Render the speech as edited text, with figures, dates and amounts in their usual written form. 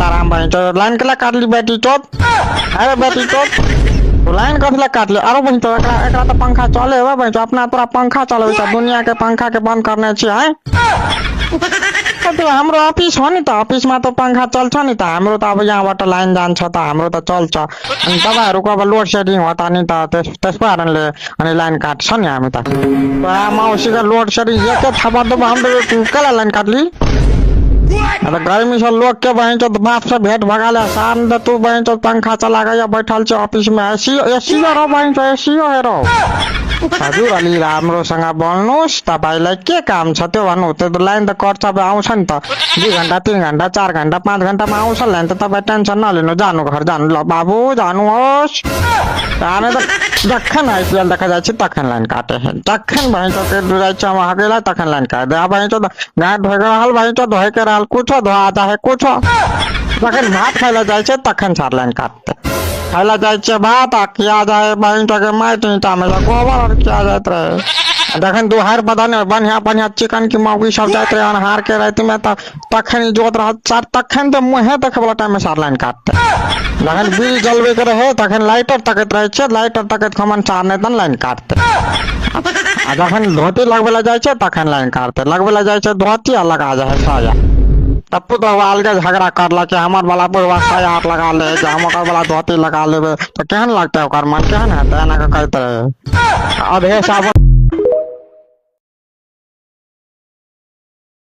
सीताराम भाई तो लाइन के काट ली बेटी चोत। अरे बेटी चोत तो लाइन कथले काट ली। अरे भाई तो एकरा तो पंखा चले हुआ भाई तो अपना तोरा पंखा चले दुनिया के पंखा के बंद करने चाहिए। तो हाम्रो ऑफिस हो नि त ऑफिस में तो पंखा चल्छ नि त हाम्रो त अब यहाँबाट लाइन जान्छ त हाम्रो त चल्छ अनि तपाईहरुको अब लोड सेडिङ होता नि त त्यसको कारणले अनि लाइन काट्छ नि हामी त मौसीको लोड सेडिङ एकै थापा त हाम्रो कसलाई लाइन काट्ली। अब गर्मी से लोग के बहन चो बाप से भेंट भगा ले शाम तो तू बहन चो पंखा चला गया बैठल छे ऑफिस में एसी एसी रो बहन चो एसी हेरो। हजुर अलि राम्रोसँग बोल्नुस् तपाईलाई के काम छ त्यो भन्नु त्यो लाइन त कट्छ अब आउँछ नि त 2 घण्टा 3 घण्टा 4 घण्टा 5 घण्टामा आउँछ लाइन त तपाई टेन्सन नलिनु जानु घर जानु ल बाबु जानुहोस्। हामी त जखन आइपिएल देखा जाइ छ तखन लाइन काटे जखन भएन त त्यो जाइ छ वहाँकैलाई तखन लाइन काटे अब भएन त गाय धोइ रहल भएन त धोइ के रहल कुछ धोआ चाहे कुछ जखन भात खाइला जाइ छ तखन छार लाइन काट्ते खाइला जाइ छ भात आ किया जाए बहन के माइट ईटा में गोबर और किया जात रहे जखन दुहार बदन बढ़िया बढ़िया चिकन की मौगी सब जात रहे अनहार के रात में तखन जोत रह तखन तो मुहे देखे वाला टाइम में सार लाइन काटते जखन बिल जलवे के रहे तखन लाइटर तकत रहे छे लाइटर तकत खमन चार नहीं तन लाइन काटते जखन धोती लगवे जाइ छे तखन लाइन काटते लगवे जाइ छे धोती आ लगा जाए साया तब तो अलगे झगड़ा करला कि हमार वाला पूरा साया हाथ लगा ले हमर वाला धोती लगा लेबे तो केहन लगता है ओकर मन केहन हेतै एना के कहते अधे साबुन